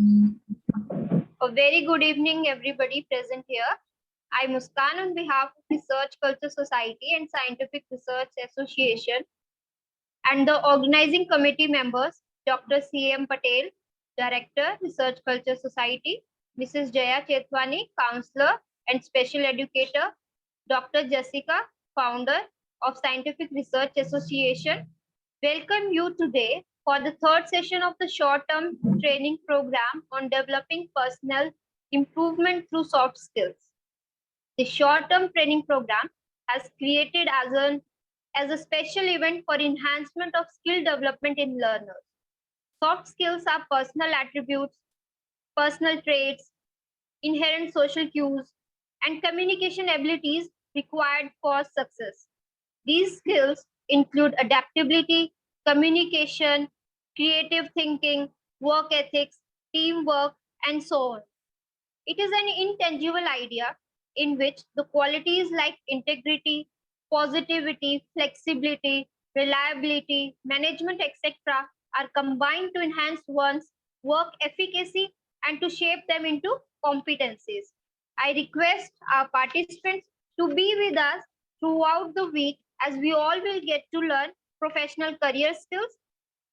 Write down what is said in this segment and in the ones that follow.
A very good evening, everybody present here. I'm Muskan on behalf of Research Culture Society and Scientific Research Association and the organizing committee members, Dr. C.M. Patel, Director, Research Culture Society, Mrs. Jaya Chetwani, Counselor and Special Educator, Dr. Jessica, Founder of Scientific Research Association, welcome you today for the third session of the short-term training program on developing personal improvement through soft skills. The short-term training program has created as a special event for enhancement of skill development in learners. Soft skills are personal attributes, personal traits, inherent social cues, and communication abilities required for success. These skills include adaptability, communication, creative thinking, work ethics, teamwork, and so on. It is an intangible idea in which the qualities like integrity, positivity, flexibility, reliability, management, etc., are combined to enhance one's work efficacy and to shape them into competencies. I request our participants to be with us throughout the week as we all will get to learn professional career skills,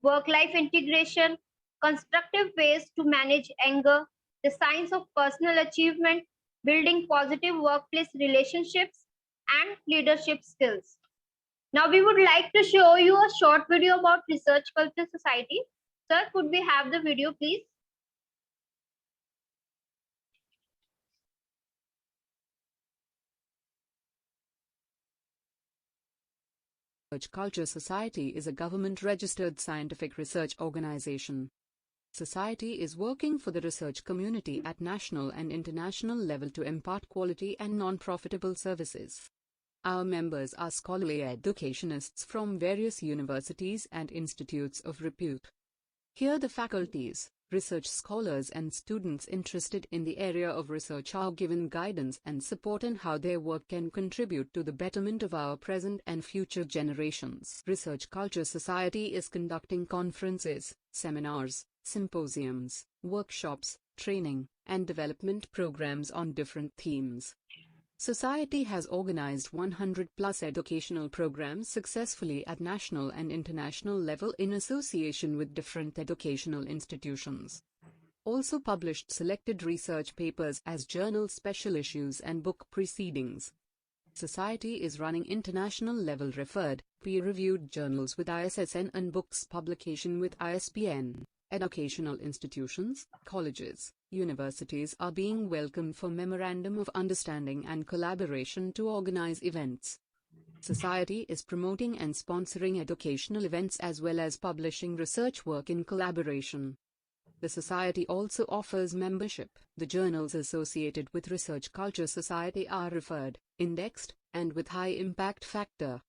work life integration, constructive ways to manage anger, the science of personal achievement, building positive workplace relationships, and leadership skills. Now, we would like to show you a short video about Research Culture Society. Sir, could we have the video, please? Research Culture Society is a government-registered scientific research organization. Society is working for the research community at national and international level to impart quality and non-profitable services. Our members are scholarly educationists from various universities and institutes of repute. Here the faculties, research scholars and students interested in the area of research are given guidance and support in how their work can contribute to the betterment of our present and future generations. Research Culture Society is conducting conferences, seminars, symposiums, workshops, training, and development programs on different themes. Society has organized 100+ educational programs successfully at national and international level in association with different educational institutions. Also published selected research papers as journal special issues and book proceedings. Society is running international level referred, peer-reviewed journals with ISSN and books publication with ISBN. Educational institutions, colleges, universities are being welcomed for Memorandum of Understanding and collaboration to organize events. Society is promoting and sponsoring educational events as well as publishing research work in collaboration. The Society also offers membership. The journals associated with Research Culture Society are referred, indexed, and with high impact factor.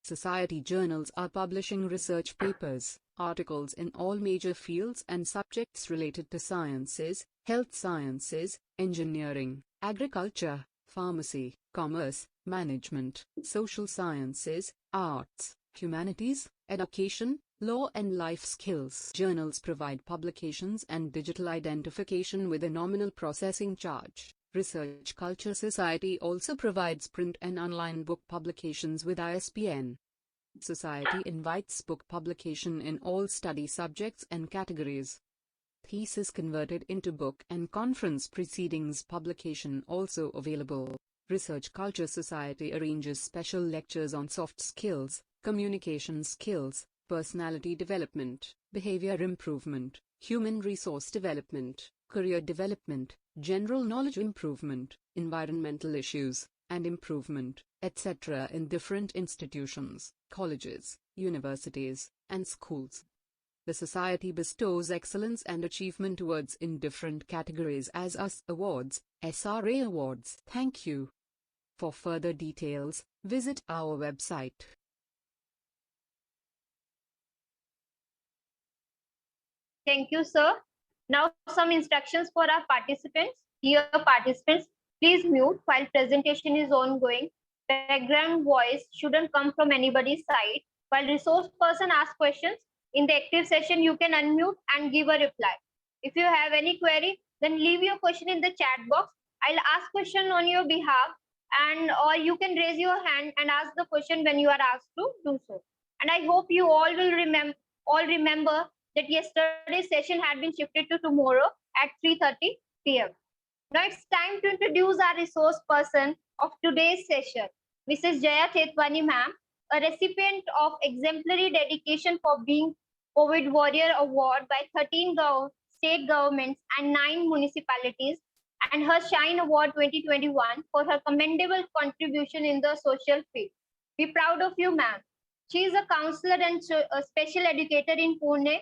Society journals are publishing research papers, articles in all major fields and subjects related to sciences, health sciences, engineering, agriculture, pharmacy, commerce, management, social sciences, arts, humanities, education, law and life skills. Journals provide publications and digital identification with a nominal processing charge. Research Culture Society also provides print and online book publications with ISBN. Society invites book publication in all study subjects and categories. Thesis converted into book and conference proceedings publication also available. Research Culture Society arranges special lectures on soft skills, communication skills, personality development, behavior improvement, human resource development, career development, general knowledge improvement, environmental issues, and improvement, etc. in different institutions, colleges, universities, and schools. The Society bestows excellence and achievement awards in different categories as US Awards, SRA Awards. Thank you. For further details, visit our website. Thank you, sir. Now, some instructions for our participants. Dear participants, please mute while presentation is ongoing. Background voice shouldn't come from anybody's side. While resource person asks questions, in the active session, you can unmute and give a reply. If you have any query, then leave your question in the chat box. I'll ask question on your behalf, and or you can raise your hand and ask the question when you are asked to do so. And I hope you all remember that yesterday's session had been shifted to tomorrow at 3:30 p.m. Now it's time to introduce our resource person of today's session, Mrs. Jaya Thetwani ma'am, a recipient of exemplary dedication for being COVID Warrior Award by 13 state governments and 9 municipalities, and her Shine Award 2021 for her commendable contribution in the social field. Be proud of you, ma'am. She is a counselor and a special educator in Pune.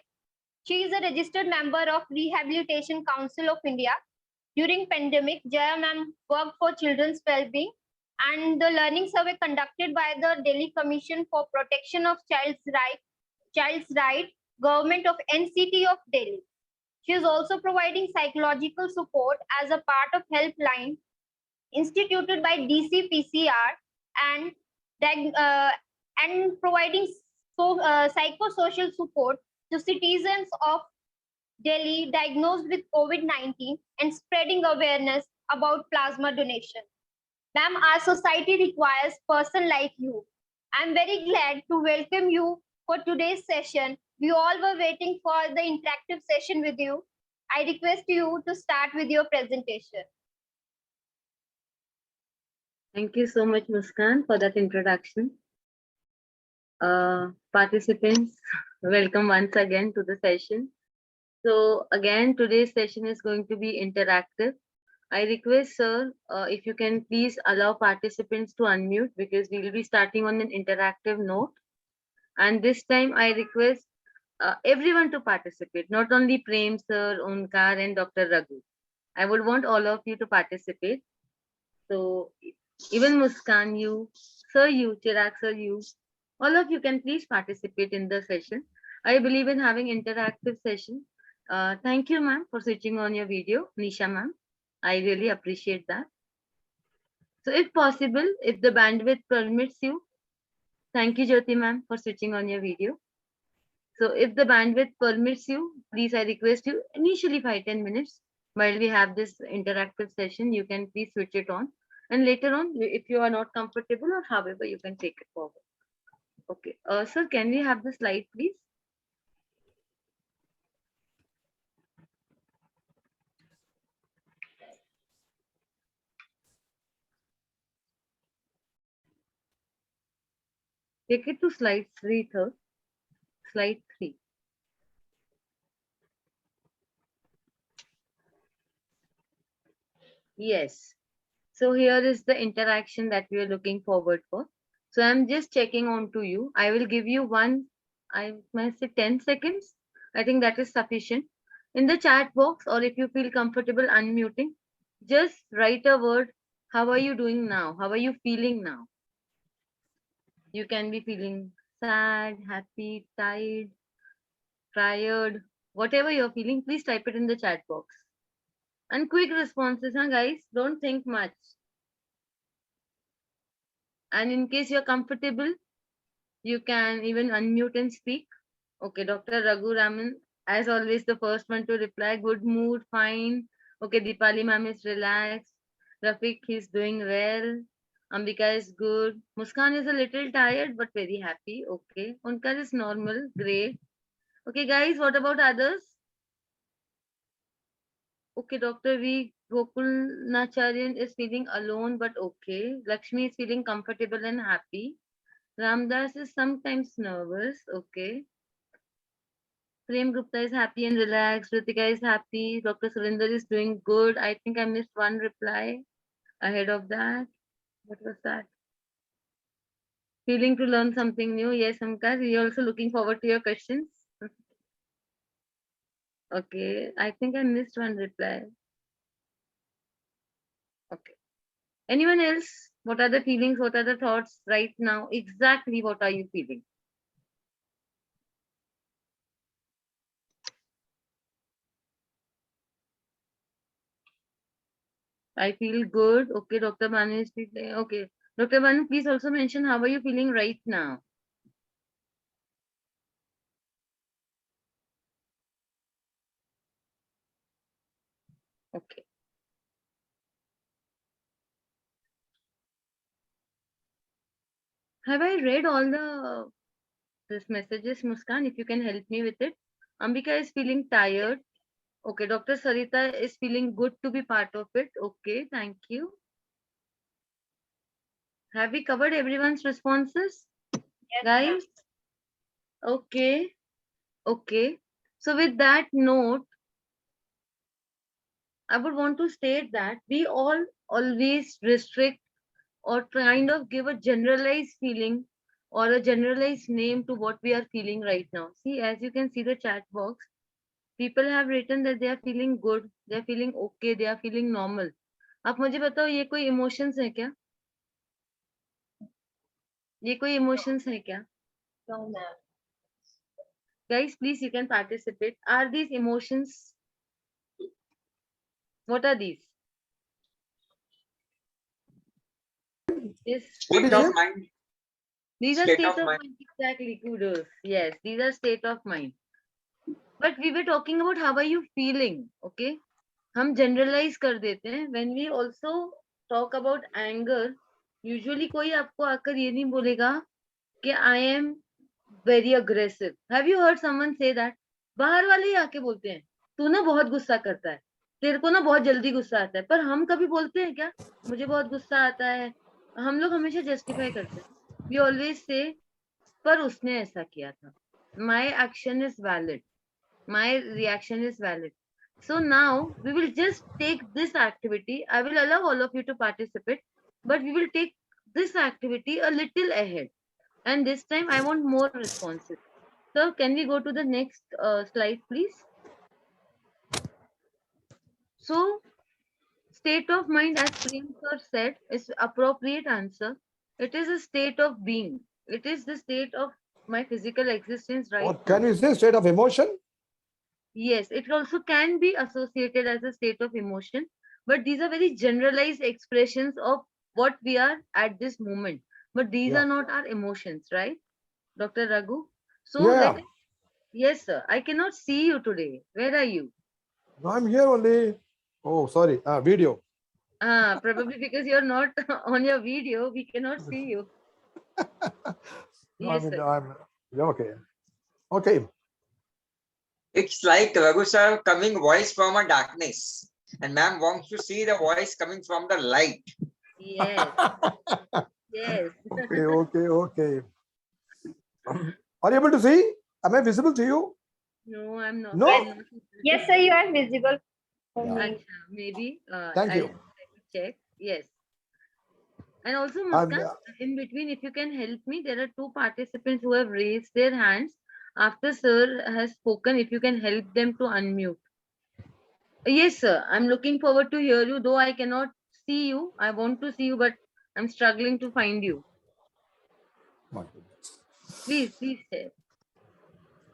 She is a registered member of Rehabilitation Council of India. During pandemic, Jaya ma'am worked for children's well-being and the learning survey conducted by the Delhi Commission for Protection of Child's Right, Government of NCT of Delhi. She is also providing psychological support as a part of helpline instituted by DCPCR and diag- uh, and providing psychosocial support to citizens of Delhi diagnosed with COVID-19 and spreading awareness about plasma donation. Ma'am, our society requires person like you. I'm very glad to welcome you for today's session. We all were waiting for the interactive session with you. I request you to start with your presentation. Thank you so much, Muskan, for that introduction. Participants, welcome once again to the session. So again, today's session is going to be interactive. I request, sir, if you can please allow participants to unmute because we will be starting on an interactive note. And this time I request everyone to participate, not only Prem, sir, Onkar and Dr. Raghu. I would want all of you to participate. So even Muskan, you, sir, you, Chirag, sir, you, all of you can please participate in the session. I believe in having interactive session. Thank you, ma'am, for switching on your video, Nisha, ma'am. I really appreciate that. So if possible, if the bandwidth permits you, thank you, Jyoti, ma'am, for switching on your video. So if the bandwidth permits you, please, I request you initially 5-10 minutes while we have this interactive session, you can please switch it on. And later on, if you are not comfortable or however, you can take it forward. Okay. Sir, can we have the slide, please? Take it to slide 3, sir. Slide 3. Yes. So here is the interaction that we are looking forward for. So I'm just checking on to you. I will give you I must say 10 seconds. I think that is sufficient. In the chat box, or if you feel comfortable unmuting, just write a word. How are you doing now? How are you feeling now? You can be feeling sad, happy, tired, whatever you're feeling, please type it in the chat box. And quick responses, huh, guys? Don't think much. And in case you're comfortable, you can even unmute and speak. Okay, Dr. Raghu Raman, as always, the first one to reply. Good mood, fine. Okay, Deepali ma'am is relaxed. Rafiq, he's doing well. Ambika is good. Muskan is a little tired but very happy. Okay, Onkar is normal, great. Okay, guys, what about others? Okay, Dr. V. Gokul Nacharyan is feeling alone but okay. Lakshmi is feeling comfortable and happy. Ramdas is sometimes nervous. Okay. Prem Gupta is happy and relaxed. Ritika is happy. Dr. Surinder is doing good. I think I missed one reply ahead of that. What was that? Feeling to learn something new. Yes, Amkar. We are also looking forward to your questions. Okay. I think I missed one reply. Okay. Anyone else? What are the feelings? What are the thoughts right now? Exactly what are you feeling? I feel good. Okay, Dr. Banu is feeling okay. Dr. Banu, please also mention how are you feeling right now? Okay. Have I read all this messages, Muskan? If you can help me with it. Ambika is feeling tired. Okay. Dr. Sarita is feeling good to be part of it. Okay. Thank you. Have we covered everyone's responses, Yes, ma'am. guys? Okay. Okay. So with that note, I would want to state that we all always restrict or kind of give a generalized feeling or a generalized name to what we are feeling right now. See, as you can see the chat box, people have written that they are feeling good, they are feeling okay, they are feeling normal. आप मुझे बताओ ये कोई emotions है क्या? ये कोई emotions है क्या? No, ma'am. Guys, please you can participate. Are these emotions? What are these? Yes. What is it? Mind. These are State state of of mind. mind. Exactly, kudos. Yes, these are state of mind. But we were talking about how are you feeling, okay? हम generalize कर देते हैं. When we also talk about anger, usually कोई आपको आकर ये नहीं बोलेगा कि I am very aggressive. Have you heard someone say that? बाहर वाले ही आके बोलते हैं, तू ना बहुत गुस्सा करता है, तेरे को ना बहुत जल्दी गुस्सा आता है. पर हम कभी बोलते हैं क्या, मुझे बहुत गुस्सा आता है? हम लोग हमेशा जस्टिफाई करते हैं. We always say, पर उसने ऐसा किया था. My action is valid. My reaction is valid. So now we will just take this activity. I will allow all of you to participate, but we will take this activity a little ahead. And this time I want more responses. So can we go to the next slide, please? So state of mind, as Prem sir said, is appropriate answer. It is a state of being. It is the state of my physical existence right Or now. can we say state of emotion? Yes, it also can be associated as a state of emotion, but these are very generalized expressions of what we are at this moment. But these Yeah. are not our emotions, right, Dr. Raghu? So Yeah. yes, sir. I cannot see you today. Where are you? No, I'm here only. Oh, sorry. Video. Probably because you're not on your video, we cannot see you. No, Yes, I mean, sir. I'm okay. Okay. It's like Raghu sir coming voice from a darkness, and ma'am wants to see the voice coming from the light. Yes. Yes. Okay. Are you able to see? Am I visible to you? No, I'm not. No? I'm not. Yes, sir, you are visible for Yeah. me. Acha, maybe. Thank you. I'll check. Yes. And also, I'm, Muskan, in between, if you can help me, there are two participants who have raised their hands. After sir has spoken, if you can help them to unmute. Yes, sir. I'm looking forward to hear you, though I cannot see you. I want to see you, but I'm struggling to find you. my goodness. Please share.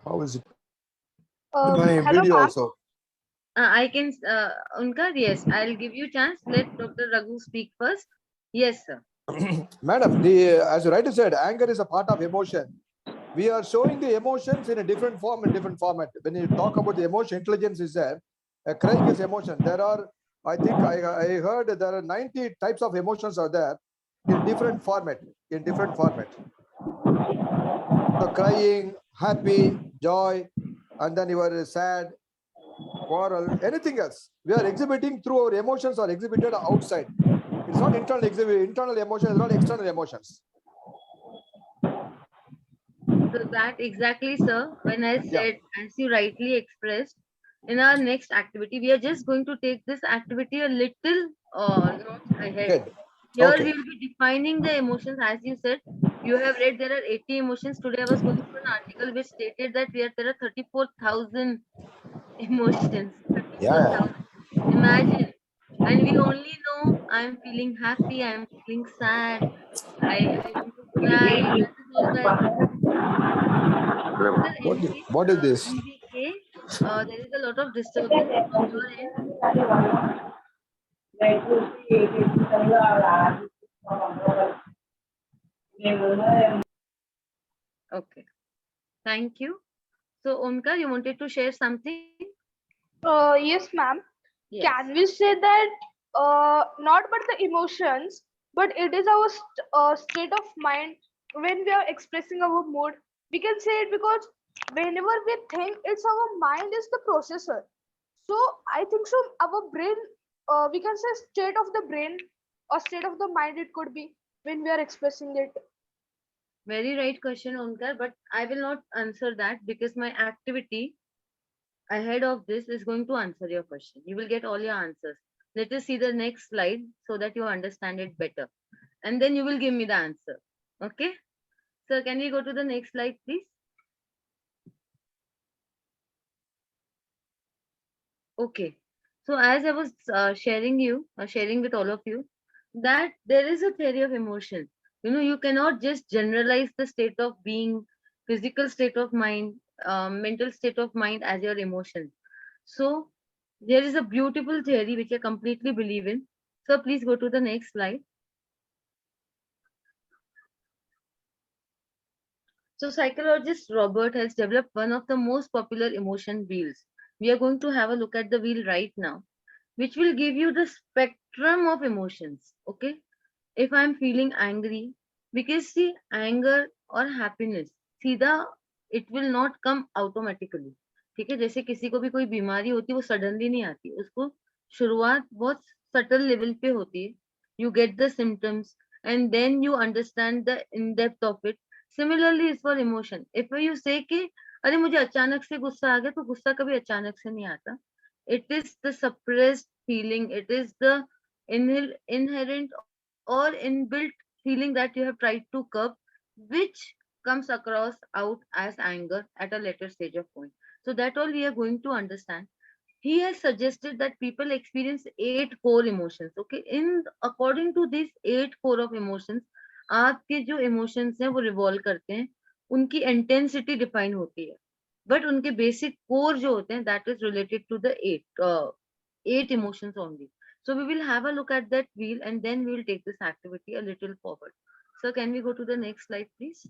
How is it? My Hello, video ma'am. also. I can, Unka, yes, I'll give you chance. Let Dr. Raghu speak first. Yes, sir. Madam, as you rightly said, anger is a part of emotion. We are showing the emotions in a different form and different format. When you talk about the emotion, intelligence is there. Crying is emotion. There are, I think I heard there are 90 types of emotions are there in different format. So crying, happy, joy, and then you are sad, quarrel, anything else. We are exhibiting through our emotions are exhibited outside. It's not internal emotion, it's not external emotions. So that exactly, sir, when I said, as you rightly expressed, in our next activity, we are just going to take this activity a little notch ahead. Good. Here Okay. we will be defining the emotions. As you said, you have read there are 80 emotions. Today I was going through an article which stated that there are 34,000 emotions. 34,000. Imagine. And we only know I'm feeling happy, I'm feeling sad, I want to cry. That is all, guys. Sir, What is this? NVK, there is a lot of disturbance from your end. Okay. Thank you. So, Omkar, you wanted to share something? Yes, ma'am. Yes. Can we say that not but the emotions, but it is our state of mind when we are expressing our mood? We can say it because whenever we think, it's our mind is the processor. So I think so. Our brain, we can say state of the brain or state of the mind. It could be when we are expressing it. Very right question, Omkar, but I will not answer that because my activity ahead of this is going to answer your question. You will get all your answers. Let us see the next slide so that you understand it better. And then you will give me the answer. Okay? So can we go to the next slide, please? Okay. So as I was sharing with all of you, that there is a theory of emotion. You cannot just generalize the state of being, physical state of mind, mental state of mind as your emotion. So there is a beautiful theory which I completely believe in. So please go to the next slide. So psychologist Robert has developed one of the most popular emotion wheels. We are going to have a look at the wheel right now, which will give you the spectrum of emotions. Okay, if I'm feeling angry, because see, anger or happiness सीधा it will not come automatically. ठीक है, जैसे किसी को भी कोई बीमारी होती है वो सडनली नहीं आती, उसको शुरुआत बहुत सटल लेवल पे होती है. You get the symptoms and then you understand the in depth of it. Similarly is for emotion. If you say कि अरे मुझे अचानक से गुस्सा आ गया, तो गुस्सा कभी अचानक से नहीं आता. It is the suppressed feeling, it is the inherent or inbuilt feeling that you have tried to curb, which comes across out as anger at a later stage of point. So that all we are going to understand. He has suggested that people experience 8 core emotions. Okay, in according to these 8 core of emotions, आपके जो emotions हैं वो revolve करते हैं, उनकी intensity define होती है, but उनके basic core जो होते हैं that is related to the eight emotions only. So we will have a look at that wheel and then we will take this activity a little forward. So can we go to the next slide, please?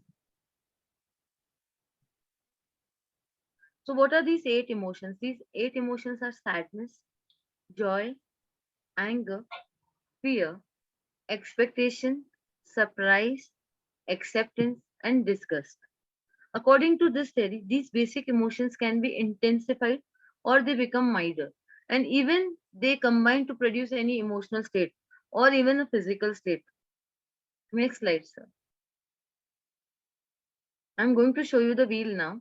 So what are these 8 emotions? These 8 emotions are sadness, joy, anger, fear, expectation, surprise, acceptance, and disgust. According to this theory, these basic emotions can be intensified or they become milder, and even they combine to produce any emotional state or even a physical state. Next slide, sir. I'm going to show you the wheel now.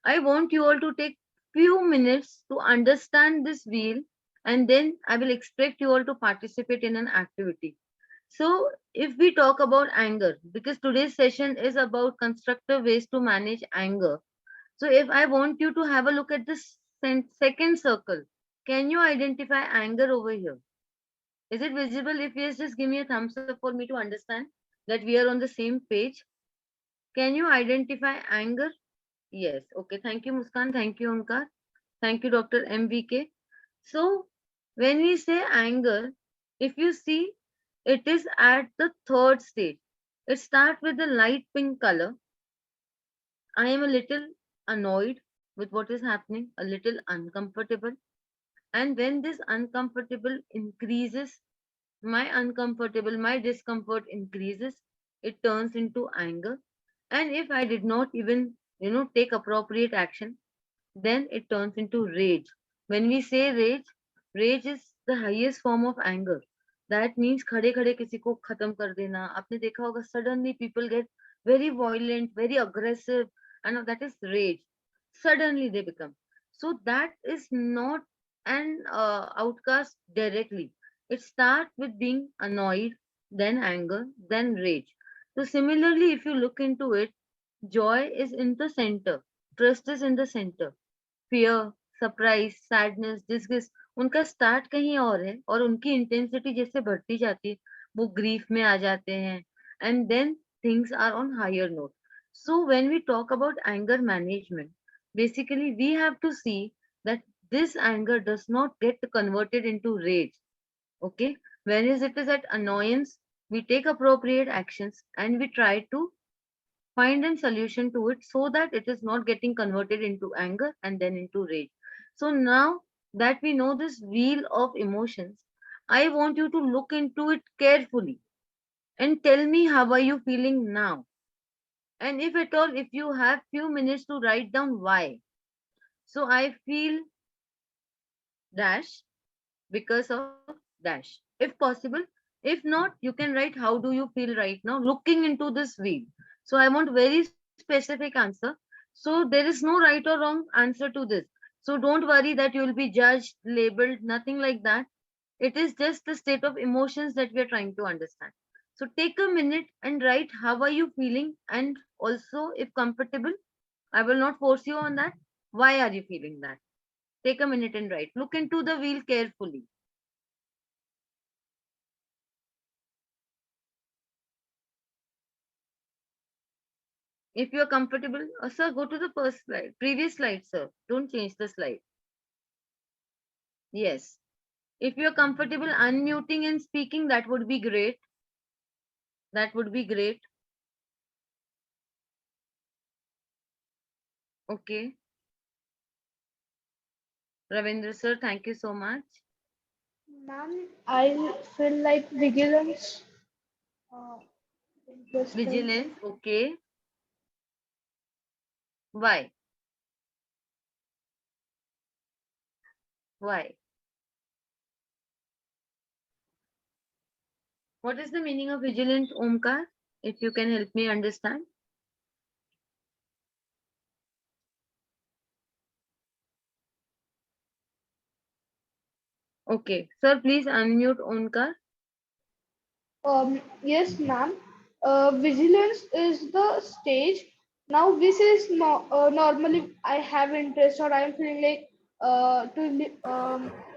I want you all to take few minutes to understand this wheel, and then I will expect you all to participate in an activity. So, if we talk about anger, because today's session is about constructive ways to manage anger. So, if I want you to have a look at this second circle, can you identify anger over here? Is it visible? If yes, just give me a thumbs up for me to understand that we are on the same page. Can you identify anger? Yes. Okay. Thank you, Muskan. Thank you, Omkar. Thank you, Dr. MVK. So, when we say anger, if you see, it is at the third stage. It starts with the light pink color. I am a little annoyed with what is happening, a little uncomfortable. And when this uncomfortable increases, my discomfort increases, it turns into anger. And if I did not even, take appropriate action, then it turns into rage. When we say rage, rage is the highest form of anger. That means खड़े खड़े किसी को खत्म कर देना. आपने देखा होगा suddenly people get very violent, very aggressive, and that is rage. Suddenly they become. So that is not an outcast directly. It starts with being annoyed, then anger, then rage. So similarly, if you look into it, joy is in the center, trust is in the center, fear, surprise, sadness, disgust, उनका start कहीं और है और उनकी intensity जैसे बढ़ती जाती है वो ग्रीफ में आ जाते हैं and then things are on higher note. So when we talk about anger management, basically we have to see that this anger does not get converted into rage. Okay, when it is at annoyance, we take appropriate actions and we try to find a solution to it so that it is not getting converted into anger and then into rage. So now that we know this wheel of emotions, I want you to look into it carefully and tell me how are you feeling now. And if at all, if you have few minutes to write down why. So I feel dash because of dash. If possible, if not, you can write how do you feel right now looking into this wheel. So I want very specific answer. So there is no right or wrong answer to this. So don't worry that you will be judged, labeled, nothing like that. It is just the state of emotions that we are trying to understand. So take a minute and write how are you feeling, and also if comfortable, I will not force you on that. Why are you feeling that? Take a minute and write. Look into the wheel carefully. If you are comfortable, sir, go to the first slide, previous slide, sir. Don't change the slide. Yes. If you are comfortable unmuting and speaking, that would be great. That would be great. Okay. Ravindra, sir, thank you so much. Ma'am, I feel like vigilance. Uh, interesting. Vigilance, okay. Why? Why? What is the meaning of vigilant, Omkar? If you can help me understand. Okay. Sir, please unmute Omkar. Yes, ma'am. Vigilance is the stage. Now, this is normally I have interest or I am feeling like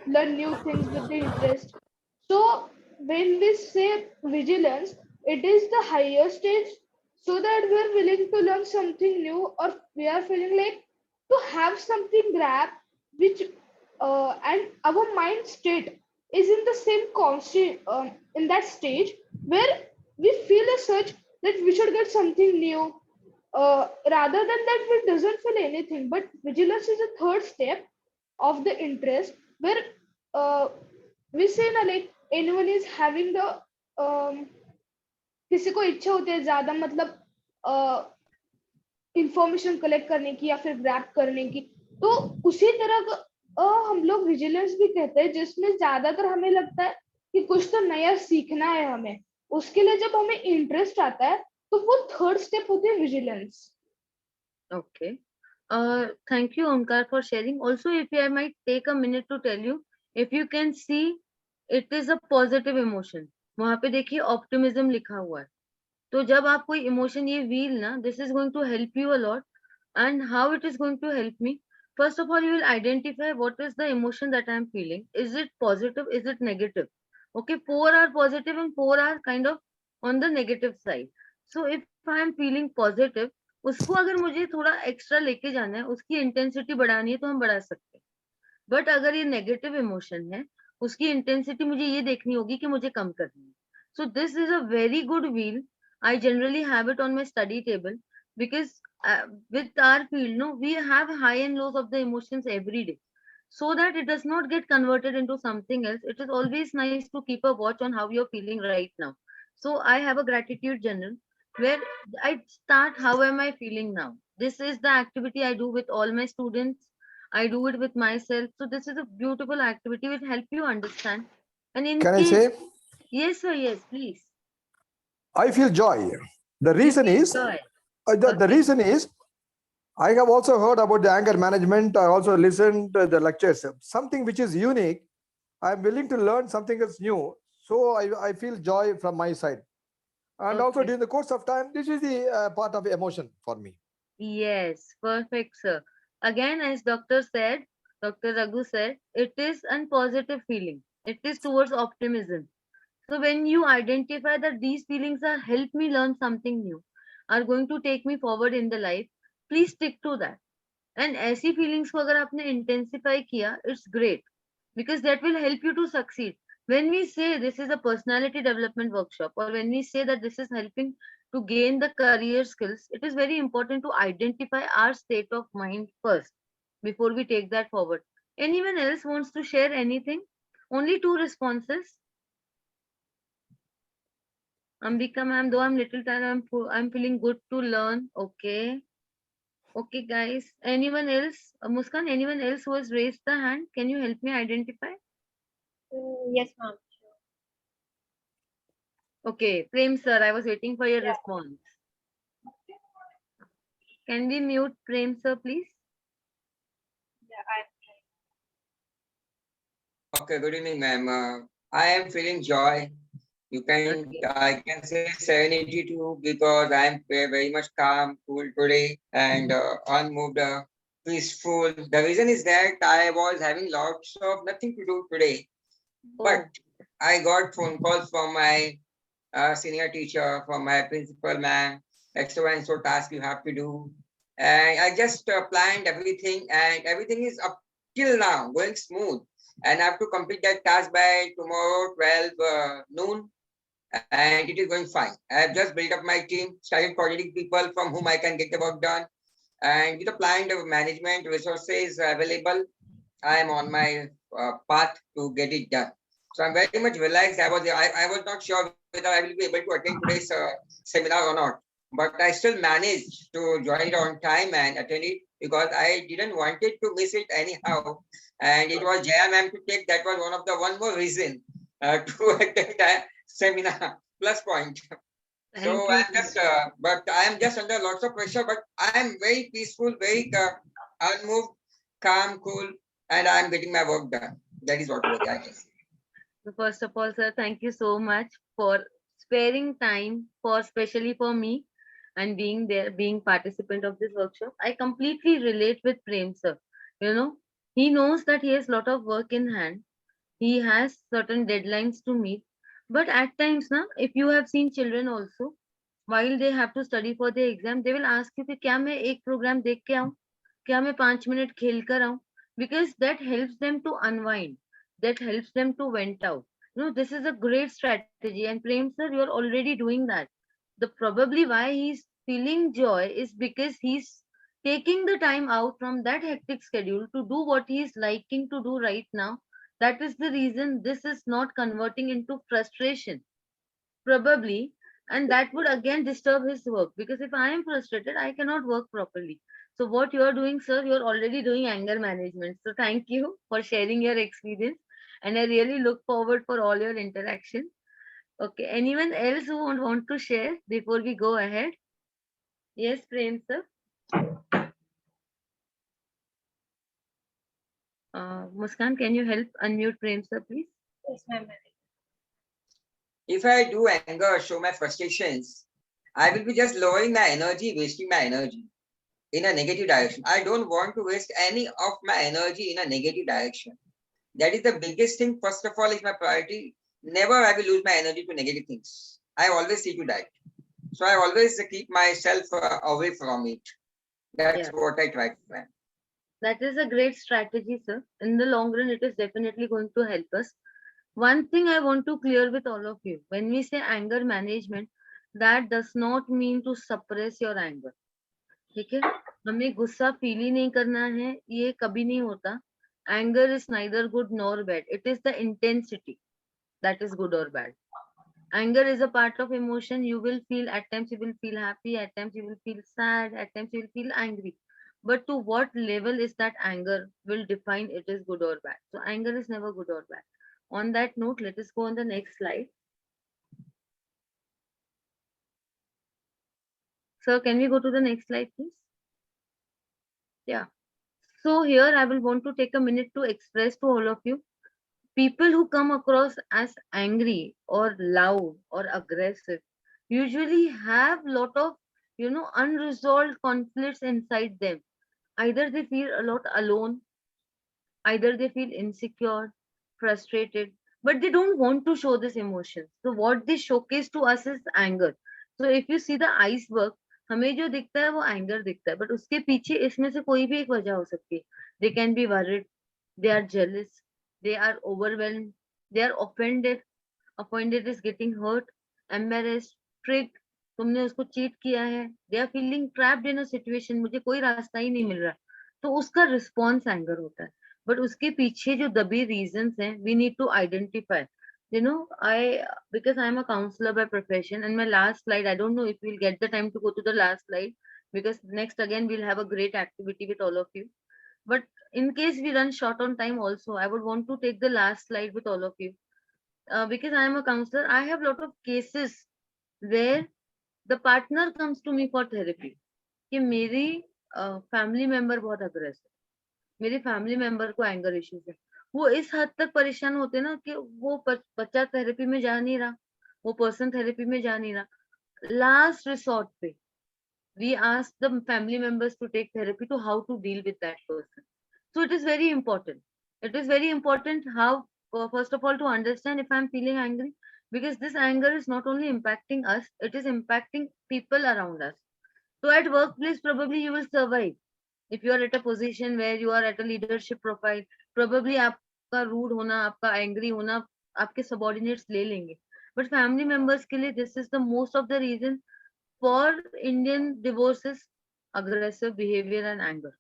learn new things with the interest. So, when we say vigilance, it is the higher stage so that we are willing to learn something new or we are feeling like to have something grab which and our mind state is in the same constant in that stage where we feel a surge that we should get something new rather than that we doesn't feel anything, but vigilance is a third step of the interest where uh, we say na like anyone is having the um, किसी को इच्छा होती है ज्यादा मतलब information collect करने की या फिर ग्रैब करने की, तो उसी तरह हम लोग विजिलेंस भी कहते हैं जिसमें ज्यादातर हमें लगता है कि कुछ तो नया सीखना है हमें, उसके लिए जब हमें इंटरेस्ट आता है तो वो थर्ड स्टेप होती है vigilance. Okay. Thank you, Omkar, for sharing. Also, if I might take a minute to tell you, if you can see, it is a positive emotion. वहां पे देखिए ऑप्टिमिज्म लिखा हुआ है. तो जब आप कोई इमोशन ये व्हील ना, this is going to help you a lot. And how it is going to help me? First of all, you will identify what is the emotion that I am feeling. Is it positive? Is it negative? Okay, four are positive and four are kind of on the negative side. So if I am feeling positive, उसको अगर मुझे थोड़ा extra लेके जाना है, उसकी intensity बढ़ानी है तो हम बढ़ा सकते हैं. बट अगर ये नेगेटिव इमोशन है, उसकी इंटेंसिटी मुझे ये देखनी होगी कि मुझे कम करनी है. So this is a very good wheel. I generally have it on my study table because with our field, no, we have high and lows of the emotions every day, so that it does not get converted into something else. It is always nice to keep a watch on how you're feeling right now. So I have a gratitude journal where I start how am I feeling now. This is the activity I do with all my students. I do it with myself. So this is a beautiful activity which help you understand. And in Can I case, say? yes sir, yes please. I feel joy. The You reason feel is, joy. the Okay. reason is, I have also heard about the anger management. I also listened to the lectures. Something which is unique. I'm willing to learn something that's new. So I feel joy from my side. And also Okay. during the course of time, this is the part of emotion for me. Yes, perfect, sir. Again, as Doctor said, Dr. Raghu said, it is a positive feeling. It is towards optimism. So when you identify that these feelings are help me learn something new, are going to take me forward in the life, please stick to that. And ऐसी feelings को अगर आपने intensify किया, it's great because that will help you to succeed. When we say this is a personality development workshop, or when we say that this is helping to gain the career skills, it is very important to identify our state of mind first before we take that forward. Anyone else wants to share anything? Only 2 responses. Ambika ma'am, though I'm little tired, I'm feeling good to learn. Okay. Okay, guys. Anyone else? Muskan, anyone else who has raised the hand? Can you help me identify? Yes, ma'am. Okay, Prem sir, I was waiting for your Yeah. response. Can we mute Prem sir, please? Yeah, Okay, good evening, ma'am. I am feeling joy. Okay. I can say serenity too, because I am very much calm, cool today, and unmoved, peaceful. The reason is that I was having lots of nothing to do today, but Oh, I got phone calls from my senior teacher, from my principal man, so and so task you have to do. And I just planned everything, and everything is up till now going smooth. And I have to complete that task by tomorrow, 12 noon, and it is going fine. I have just built up my team, started coordinating people from whom I can get the work done. And with a planned management resources available, I am on my path to get it done. So I'm very much relaxed. I was not sure whether I will be able to attend today's seminar or not, but I still managed to join it on time and attend it because I didn't want it to miss it anyhow. And it was Jaya ma'am to take. That was one more reason to attend that seminar. Plus point. thank So you. but I am just under lots of pressure. But I am very peaceful, very unmoved, calm, cool, and I am getting my work done. That is what I can say. So first of all, sir, thank you so much for sparing time for especially for me and being there, being participant of this workshop. I completely relate with Prem, sir. You know, he knows that he has lot of work in hand. He has certain deadlines to meet. But at times, na, if you have seen children also, while they have to study for the exam, they will ask you कि क्या मैं एक program देख के आऊँ, क्या मैं 5 minute खेल कर आऊँ, because that helps them to unwind, that helps them to vent out. You know, this is a great strategy, and Prem sir, you are already doing that. The probably why he's feeling joy is because he's taking the time out from that hectic schedule to do what he is liking to do right now. That is the reason this is not converting into frustration, probably, and that would again disturb his work, because if I am frustrated I cannot work properly. So what you are doing, sir, you are already doing anger management, so thank you for sharing your experience, and I really look forward for all your interaction. Okay, anyone else who want to share before we go ahead? Yes, Prem sir. Muskan, can you help unmute Prem sir, please? yes, ma'am. If I do anger, show my frustrations, I will be just lowering my energy, wasting my energy in a negative direction. I don't want to waste any of my energy in a negative direction. That is the biggest thing. First of all, is my priority. Never I will lose my energy to negative things. I always see to that. So I always keep myself away from it. That's Yeah, what I try to plan. that is a great strategy, sir. In the long run, it is definitely going to help us. One thing I want to clear with all of you, when we say anger management, that does not mean to suppress your anger. ठीक है, हमें गुस्सा feel ही नहीं करना है, ये कभी नहीं होता. Anger is neither good nor bad. It is the intensity that is good or bad. Anger is a part of emotion. You will feel, at times you will feel happy, at times you will feel sad, at times you will feel angry. But to what level is that anger will define it is good or bad. So anger is never good or bad. On that note, let us go on the next slide. Sir, can we go to the next slide, please? Yeah. So here I will want to take a minute to express to all of you, people who come across as angry or loud or aggressive usually have lot of, unresolved conflicts inside them. Either they feel a lot alone, either they feel insecure, frustrated, but they don't want to show this emotion. So what they showcase to us is anger. So if you see the iceberg, हमें जो दिखता है वो anger दिखता है, but उसके पीछे इसमें से कोई भी एक वजह हो सकती है. They can be worried, they are jealous, they are overwhelmed, they are offended is getting hurt, embarrassed, tricked, तुमने उसको चीट किया है, they are feeling trapped in a situation, मुझे कोई रास्ता ही नहीं मिल रहा, तो उसका रिस्पॉन्स एंगर होता है. but उसके पीछे जो दबे reasons हैं, we need to identify. You know, because I'm a counselor by profession, and my last slide, I don't know if we'll get the time to go to the last slide, because next again we'll have a great activity with all of you. But in case we run short on time also, I would want to take the last slide with all of you. Because I am a counselor, I have a lot of cases where the partner comes to me for therapy. कि मेरी family member बहुत aggressive, मेरे family member को anger issues है, वो इस हद तक परेशान होते हैं ना कि वो बच्चा थेरेपी में जा नहीं रहा, वो पर्सन थेरेपी में जा नहीं रहा, लास्ट रिसोर्ट पे we ask the family members to take therapy to how to deal with that person. So it is very important. It is very important how, first of all, to understand if I'm feeling angry, because this anger is not only impacting us, it is impacting people around us. So at workplace, probably you will survive. If you are at a position where you are at a leadership profile, probably आपका rude होना, आपका angry होना, आपके subordinates ले लेंगे. But family members के लिए, this is the most of the reason for Indian divorces: aggressive behavior and anger.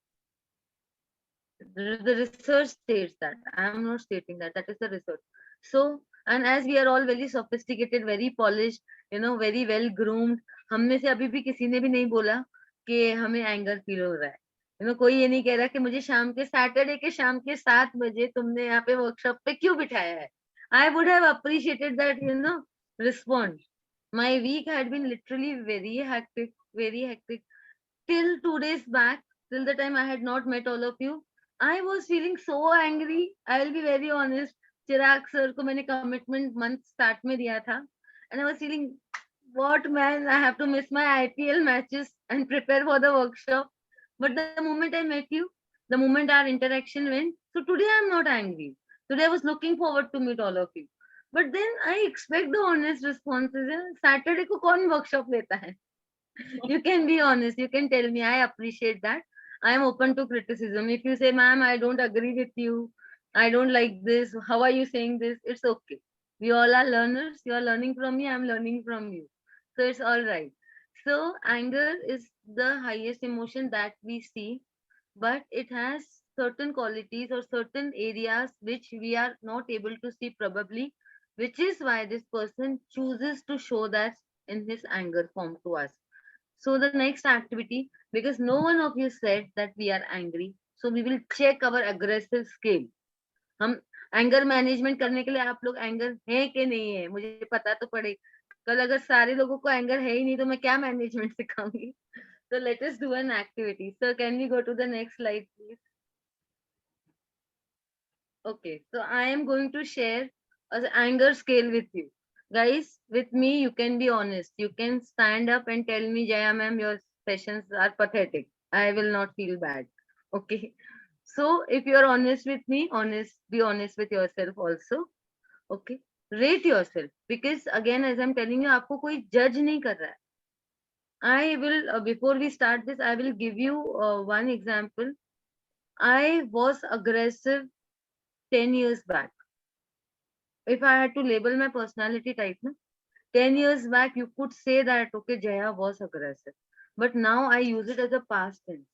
The research states that. I am not stating that. That is the research. So, and as we are all very sophisticated, very polished, very well groomed, हम में से अभी भी किसी ने भी नहीं बोला कि हमें एंगर फील हो रहा है. कोई ये नहीं कह रहा कि मुझे सैटरडे के शाम के 7 बजे तुमने यहाँ पे वर्कशॉप पे क्यों बिठाया है. I would have appreciated that, response. My week had been literally very hectic, very hectic. Till 2 days back, till the time I had not met all of you, I was feeling so angry. I will be very honest. Chirag sir को मैंने commitment month start में दिया था, and I was feeling, what man, I have to miss my IPL matches and prepare for the workshop. But the moment I met you, the moment our interaction went, so today I'm not angry. Today I was looking forward to meet all of you. But then I expect the honest responses. Saturday को कौन workshop लेता है? You can be honest. You can tell me. I appreciate that. I am open to criticism. If you say, ma'am, I don't agree with you, I don't like this, how are you saying this? It's okay. We all are learners. You are learning from me, I'm learning from you. So it's all right. So anger is the highest emotion that we see, but it has certain qualities or certain areas which we are not able to see probably, which is why this person chooses to show that in his anger form to us. So the next activity, because no one of you said that we are angry, so we will check our aggressive scale. हम anger management करने के लिए आप लोग anger है कि नहीं है, मुझे पता तो पड़े. कल अगर सारे लोगों को एंगर है ही नहीं तो मैं क्या management सिखाऊंगी. So let us do an activity. So can we go to the next slide, please? Okay, so I am going to share an anger scale with you. Guys, with me, you can be honest. You can stand up and tell me, Jaya ma'am, your sessions are pathetic. I will not feel bad. Okay. So if you are honest with me, be honest with yourself also. Okay. Rate yourself. Because again, as I'm telling you, आपको कोई judge नहीं कर रहा है. I will, before we start this, I will give you one example. I was aggressive 10 years back. If I had to label my personality type, 10 years back, you could say that, okay, Jaya was aggressive. But now I use it as a past tense.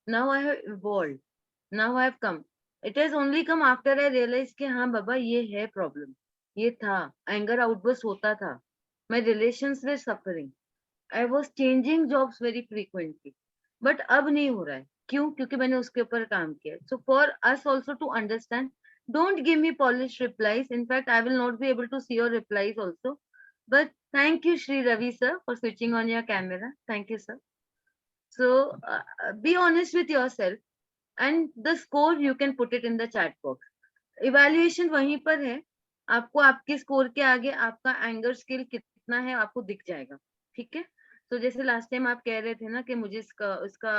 Now I have evolved. Now I have come. It has only come after I realized कि हाँ बाबा ये है problem. ये था. Anger outburst होता था. My relations were suffering. I was changing jobs very frequently. But अब नहीं हो रहा है. क्यों? क्योंकि मैंने उसके ऊपर काम किया. So for us also to understand, don't give me polished replies. In fact, I will not be able to see your replies also. But thank you, Shri Ravi sir, for switching on your camera. Thank you, sir. So be honest with yourself, and the score you can put it in the chat box. Evaluation वहीं पर है. आपको आपके score के आगे आपका anger scale कितना है आपको दिख जाएगा. ठीक है. तो जैसे लास्ट टाइम आप कह रहे थे ना कि मुझे इसका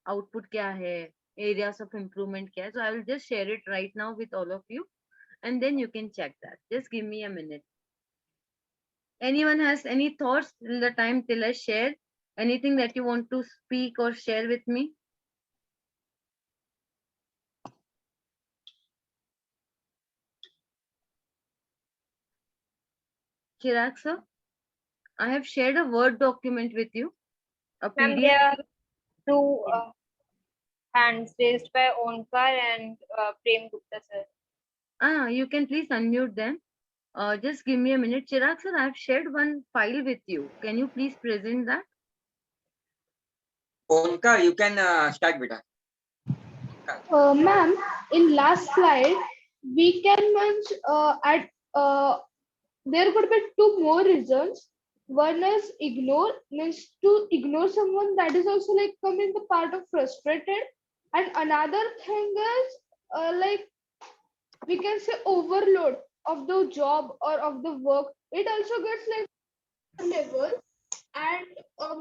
आउटपुट क्या है, एरियाज ऑफ इम्प्रूवमेंट क्या है. So I will just share it right now with all of you, and then you can check that. Just give me a minute. Anyone has any thoughts till the time till I share? Anything that you want to speak or share with me? Chirag sir, I have shared a Word document with you, a Ma'am, PDF. there are two hands raised by Onkar and Prem Gupta sir. You can please unmute them. Just give me a minute. Chirag sir, I have shared one file with you. Can you please present that? Onkar, you can start, beta. Ma'am, in last slide, we can mention at there could be two more reasons. One is ignore, means to ignore someone, that is also like coming the part of frustrated. And another thing is like we can say overload of the job or of the work. It also gets like level, and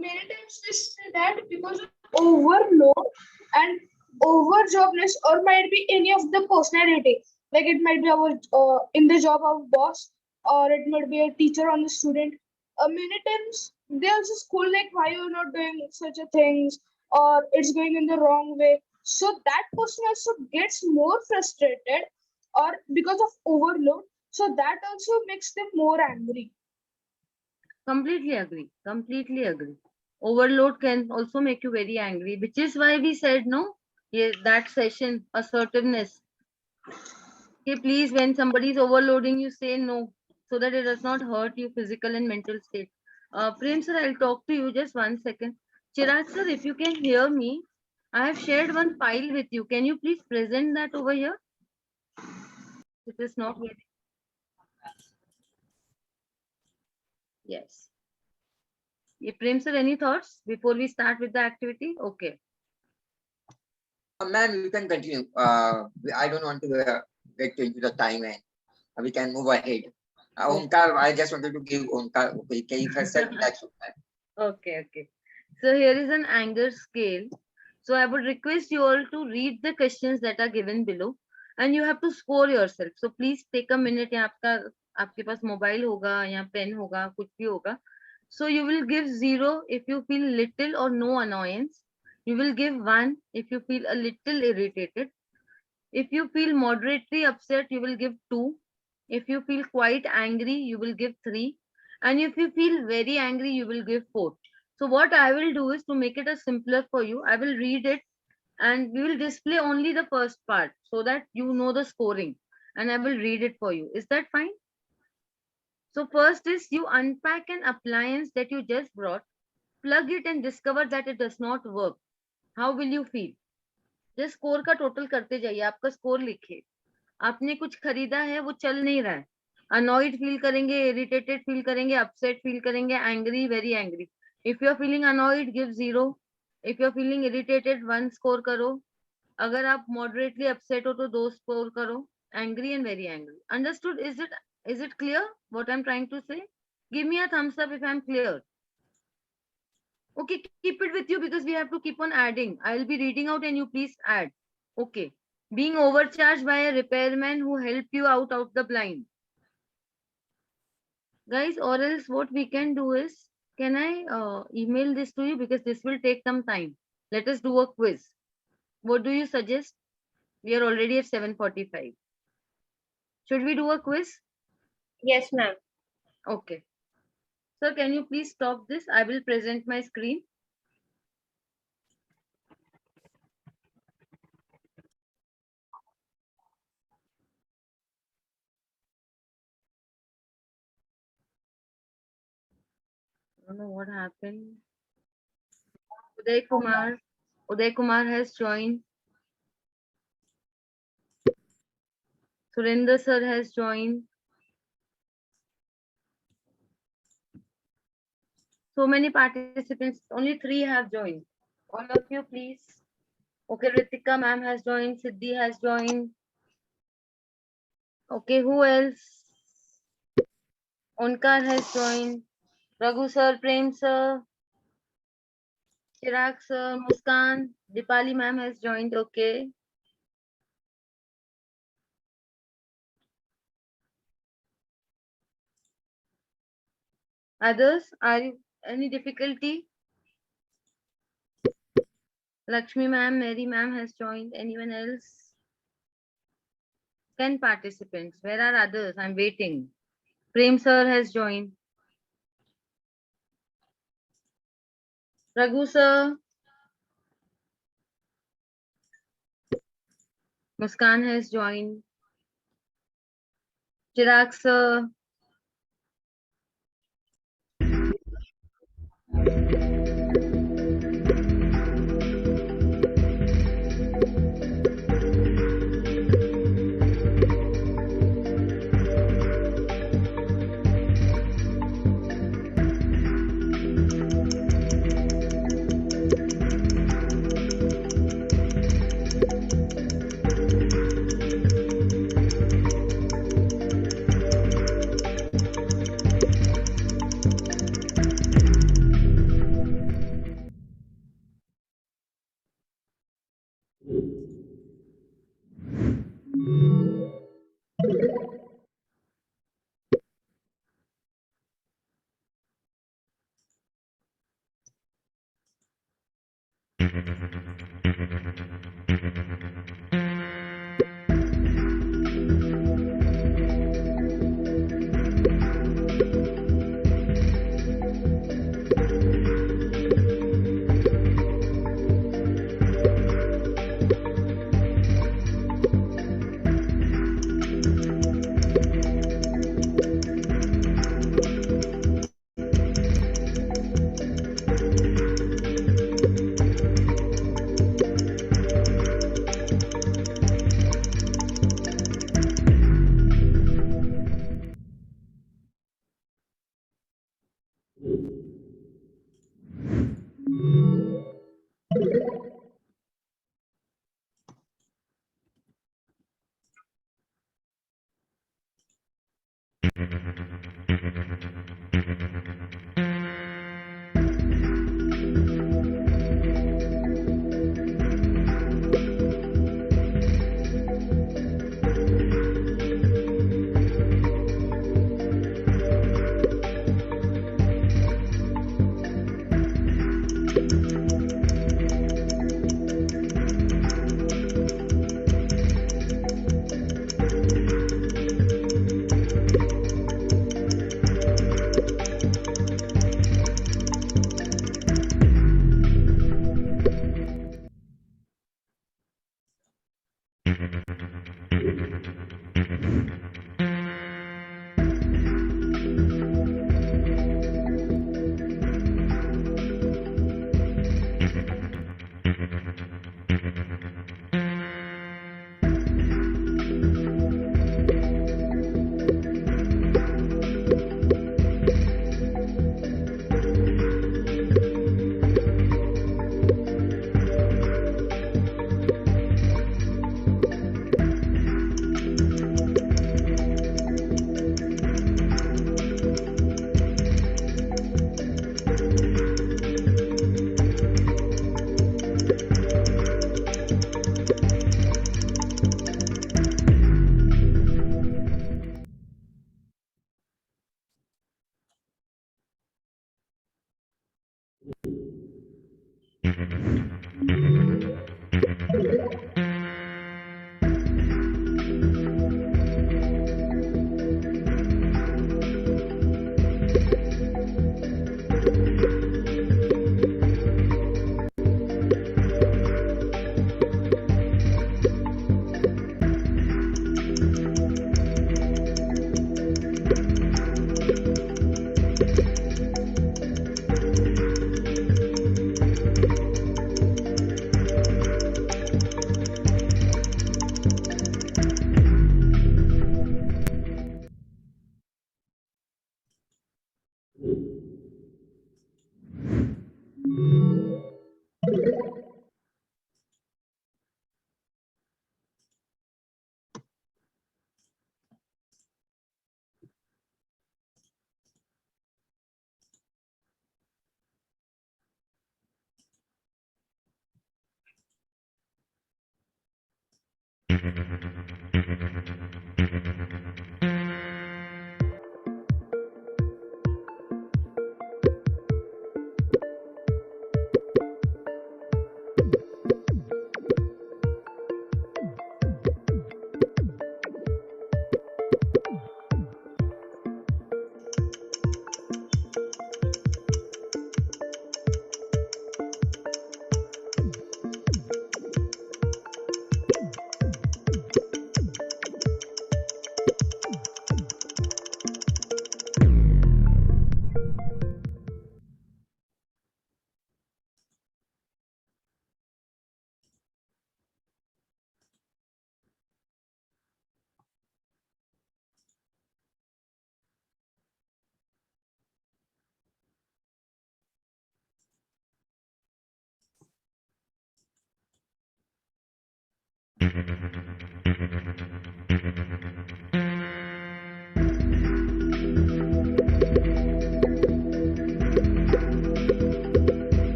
many times we say that because of overload and over jobness, or might be any of the personality, like it might be our in the job of boss, or it might be a teacher on the student. Many times they also school like why you're not doing such a things, or it's going in the wrong way, so that person also gets more frustrated or because of overload, so that also makes them more angry. Completely agree. Completely agree. Overload can also make you very angry, which is why we said no. Yeah, that session, assertiveness. Okay, please, when somebody is overloading, you say no, so that it does not hurt you physical and mental state. Prem sir, I'll talk to you just 1 second. Chirag sir, if you can hear me, I have shared one file with you. Can you please present that over here? It is not very. Yes. Yeah, Prem sir, any thoughts before we start with the activity? Okay. Ma'am, you can continue. I don't want to get into the time, and we can move ahead. Onkar, I just wanted to give Onkar, okay, if I said that's okay. Okay. So here is an anger scale. So I would request you all to read the questions that are given below, and you have to score yourself. So please take a minute. या आपके पास mobile होगा या pen होगा कुछ भी होगा. So you will give 0 if you feel little or no annoyance. You will give 1 if you feel a little irritated. If you feel moderately upset, you will give 2. If you feel quite angry, you will give 3. And if you feel very angry, you will give 4. So what I will do is to make it a simpler for you, I will read it and we will display only the first part so that you know the scoring, and I will read it for you. Is that fine? So first is you unpack an appliance that you just brought, plug it and discover that it does not work. How will you feel? Just score का total करते जाइए, आपका score लिखिए. आपने कुछ खरीदा है, वो चल नहीं रहा है, अनॉइड फील करेंगे, इरिटेटेड फील करेंगे, अपसेट फील करेंगे, angry, very angry. If you are feeling annoyed give 0. If you are feeling irritated 1 score करो. अगर आप मॉडरेटली अपसेट हो तो 2 स्कोर करो. Angry and very angry. Understood? Is it clear what I am trying to say? Give me a thumbs up if I am clear. Okay, keep it with you because we have to keep on adding. I'll be reading out and you please add. Okay. Being overcharged by a repairman who helped you out the blind. Guys, or else what we can do is, can I email this to you because this will take some time. Let us do a quiz. What do you suggest? We are already at 7:45. Should we do a quiz? Yes, ma'am. Okay. Sir, can you please stop this? I will present my screen. I don't know what happened. Uday Kumar has joined. Surinder sir has joined. So many participants, only 3 have joined. All of you, please. Okay, Ritika ma'am has joined. Siddhi has joined. Okay, who else? Onkar has joined. Raghu sir, Prem sir, Chirag sir, Muskan, Dipali ma'am has joined. Okay. Others, are you any difficulty? Lakshmi ma'am, Mary ma'am has joined. Anyone else? 10 participants. Where are others? I'm waiting. Prem sir has joined. Raghu sir. Muskan has joined. Chirag sir.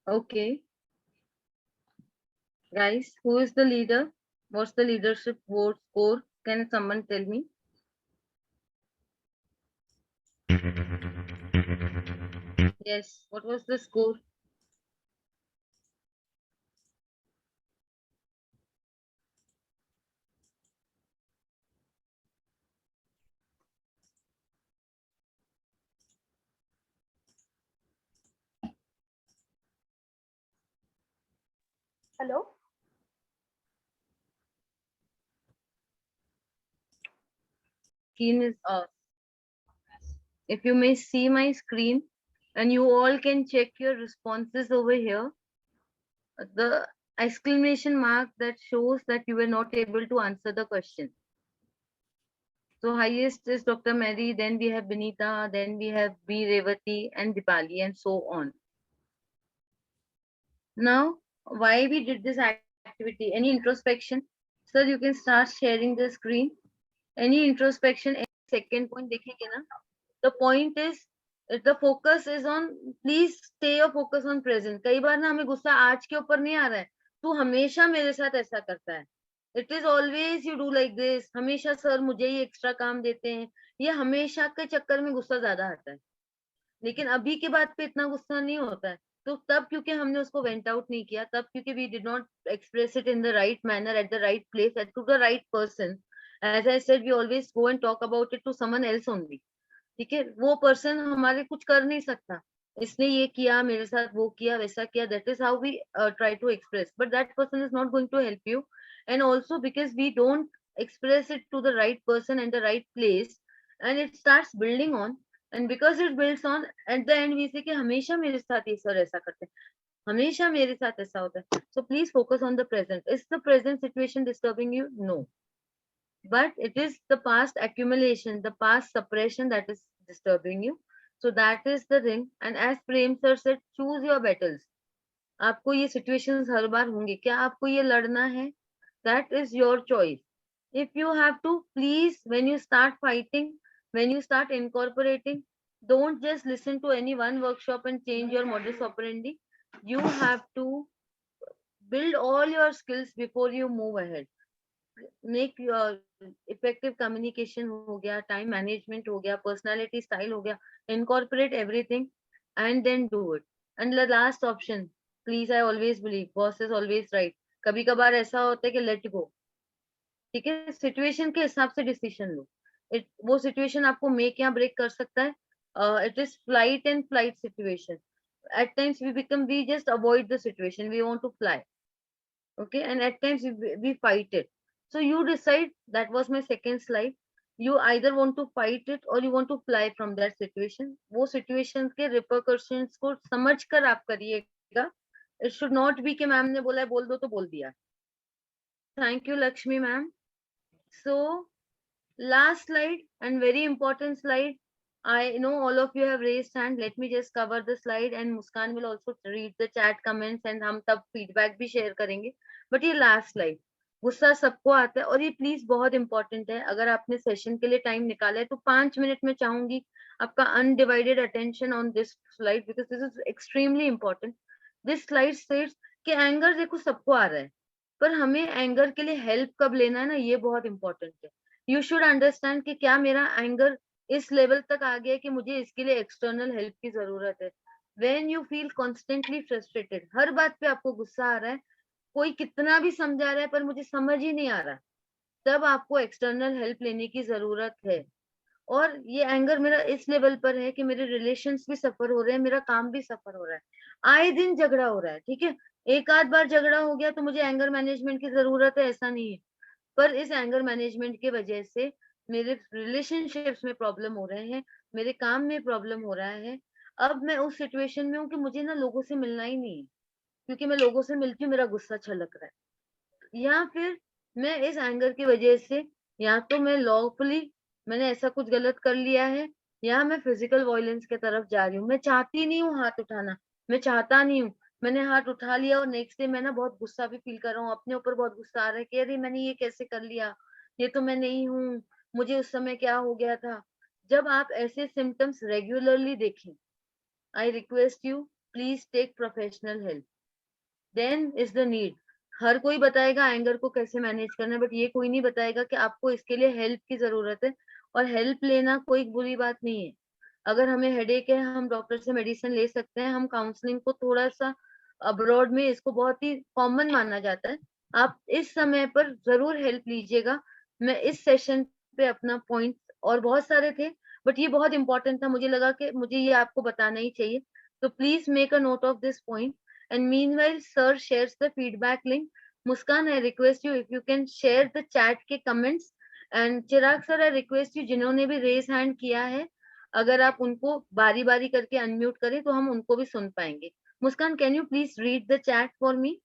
Okay, guys, who is the leader? What's the leadership vote score? Can someone tell me? Yes, what was the score? Hello. Screen is off. If you may see my screen, and you all can check your responses over here, the exclamation mark that shows that you were not able to answer the question. So highest is Dr. Mary, then we have Benita, then we have B. Revati and Dipali, and so on. Now, why we did this activity? Any introspection? Sir, you can start sharing the screen. Any introspection? Any second point देखेंगे ना? The point is, the focus is on, please stay your focus on present. कई बार ना हमें गुस्सा आज के ऊपर नहीं आ रहा है, तू हमेशा मेरे साथ ऐसा करता है. It is always you do like this. हमेशा सर मुझे ही एक्स्ट्रा काम देते हैं. ये हमेशा के चक्कर में गुस्सा ज्यादा आता है, लेकिन अभी के बाद पे इतना गुस्सा नहीं होता है. तो तब क्योंकि हमने उसको वेंट आउट नहीं किया, तब क्योंकि we did not express it in the right manner at the right place at to the right person. As I said, we always go and talk about it to someone else only. ठीक है, वो person हमारे कुछ कर नहीं सकता, इसने ये किया मेरे साथ, वो किया, वैसा किया. That is how we try to express, but that person is not going to help you. And also because we don't express it to the right person and the right place, and it starts building on, and because it builds on, at the end we say कि हमेशा मेरे साथ ये sir ऐसा करते हैं, हमेशा मेरे साथ ऐसा होता है. So please focus on the present. Is the present situation disturbing you? No, but it is the past accumulation, the past suppression that is disturbing you. So that is the thing. And as Prem sir said, choose your battles. आपको ये situations हर बार होंगे, क्या आपको ये लड़ना है? That is your choice. If you have to, please, when you start fighting, when you start incorporating, don't just listen to any one workshop and change your modus operandi. You have to build all your skills before you move ahead. Make your effective communication हो गया, time management हो गया, personality style हो गया, incorporate everything and then do it. And the last option, please, I always believe boss is always right. कभी कभार ऐसा होता है कि let go. ठीक है, सिचुएशन के हिसाब से डिसीजन लो. वो सिचुएशन आपको मेक या ब्रेक कर सकता है. It is flight and flight situation. At times we just avoid the situation, we want to fly, okay, and at times we fight it. So you decide. That was my second slide. You either want to fight it or you want to fly from that situation. वो situation के repercussions को समझ कर आप करिएगा. It should not be कि ma'am ने बोला है बोल दो तो बोल दिया. Thank you Lakshmi ma'am. So last slide and very important slide. I know all of you have raised hand. Let me just cover the slide and Muskan will also read the chat comments and हम तब feedback भी share करेंगे. But ये last slide, गुस्सा सबको आता है और ये प्लीज बहुत इंपॉर्टेंट है. अगर आपने सेशन के लिए टाइम निकाला है तो 5 मिनट में चाहूंगी आपका undivided attention on this slide because this is extremely important. This slide sets कि एंगर देखो सबको आ रहा है, पर हमें एंगर के लिए हेल्प कब लेना है ना, ये बहुत इंपॉर्टेंट है. यू शुड अंडरस्टैंड कि क्या मेरा एंगर इस लेवल तक आ गया कि मुझे इसके लिए एक्सटर्नल हेल्प की जरूरत है. When you feel constantly frustrated, हर बात पे आपको गुस्सा आ रहा है, कोई कितना भी समझा रहा है पर मुझे समझ ही नहीं आ रहा, तब आपको एक्सटर्नल हेल्प लेने की जरूरत है. और ये एंगर मेरा इस लेवल पर है कि मेरे रिलेशंस भी सफर हो रहे हैं, मेरा काम भी सफर हो रहा है, आए दिन झगड़ा हो रहा है। ठीक है, एक आध बार झगड़ा हो गया तो मुझे एंगर मैनेजमेंट की जरूरत है, ऐसा नहीं है, पर इस एंगर मैनेजमेंट की वजह से मेरे रिलेशनशिप्स में प्रॉब्लम हो रहे हैं, मेरे काम में प्रॉब्लम हो रहा है। अब मैं उस सिचुएशन में हूँ कि मुझे ना लोगों से मिलना ही नहीं है, क्योंकि मैं लोगों से मिलती हूँ मेरा गुस्सा छलक रहा है, या फिर मैं इस एंगर की वजह से या तो मैं लॉफुली मैंने ऐसा कुछ गलत कर लिया है, या मैं फिजिकल वायलेंस की तरफ जा रही हूँ। मैं चाहती नहीं हूँ हाथ उठाना, मैं चाहता नहीं हूँ, मैंने हाथ उठा लिया और नेक्स्ट डे मैं ना बहुत गुस्सा भी फील कर रहा हूँ, अपने ऊपर बहुत गुस्सा आ रहा है कि अरे मैंने ये कैसे कर लिया, ये तो मैं नहीं हूँ, मुझे उस समय क्या हो गया था। जब आप ऐसे सिम्टम्स रेगुलरली देखें, I request you please take professional help. Then is the need. हर कोई बताएगा एंगर को कैसे मैनेज करना है, बट ये कोई नहीं बताएगा कि आपको इसके लिए हेल्प की जरूरत है। और हेल्प लेना कोई बुरी बात नहीं है। अगर हमें हेडेक है, हम डॉक्टर से मेडिसिन ले सकते हैं। हम काउंसलिंग को थोड़ा सा अब्रॉड में इसको बहुत ही कॉमन माना जाता है। आप इस समय पर जरूर हेल्प लीजिएगा। मैं इस सेशन पे अपना पॉइंट, और बहुत सारे थे बट ये बहुत इंपॉर्टेंट था, मुझे लगा कि मुझे ये आपको बताना ही चाहिए, तो please make a note of this point. And meanwhile, sir shares the feedback link. Muskan, I request you if you can share the chat के comments. And Chirag sir, I request you जिन्होंने भी raise hand किया है, अगर आप उनको बारी बारी करके unmute करें तो हम उनको भी सुन पाएंगे। मुस्कान, can you please read the chat for me?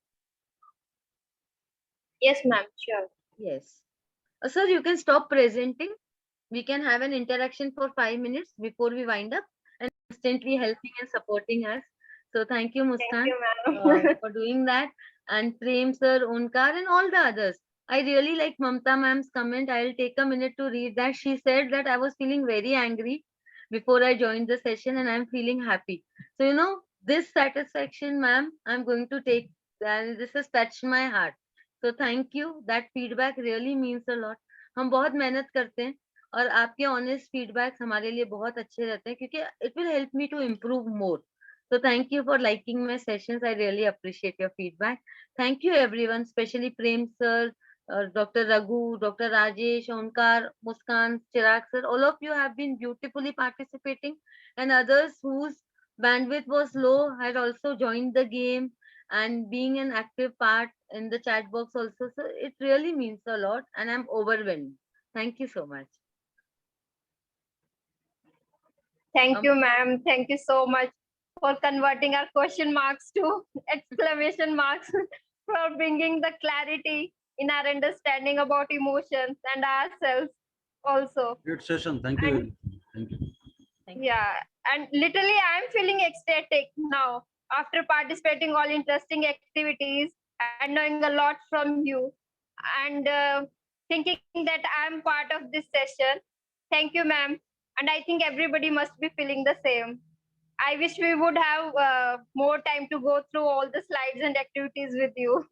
Yes, ma'am. Sure. Yes. Sir, you can stop presenting. We can have an interaction for 5 minutes before we wind up, and constantly helping and supporting us. So thank you, Thank Muskan, you, ma'am. for doing that. And Prem sir, Onkar, and all the others. I really like Mamta ma'am's comment. I'll take a minute to read that. She said that I was feeling very angry before I joined the session, and I'm feeling happy. So, this satisfaction, ma'am, I'm going to take, and this has touched my heart. So thank you. That feedback really means a lot. हम बहुत मेहनत करते हैं, और आपके honest feedbacks हमारे लिए बहुत अच्छे रहते हैं, क्योंकि it will help me to improve more. So thank you for liking my sessions. I really appreciate your feedback. Thank you everyone, especially Prem sir, Dr. Raghu, Dr. Rajesh, Onkar, Muskan, Chirag sir. All of you have been beautifully participating, and others whose bandwidth was low had also joined the game and being an active part in the chat box also. So it really means a lot, and I'm overwhelmed. Thank you so much. Thank you, ma'am. Thank you so much for converting our question marks to exclamation marks, for bringing the clarity in our understanding about emotions and ourselves also. Great session. Thank you very And much. Thank you. Thank you. yeah, and literally I'm feeling ecstatic now after participating all interesting activities and knowing a lot from you, and thinking that I'm part of this session. Thank you, ma'am. And I think everybody must be feeling the same. I wish we would have more time to go through all the slides and activities with you.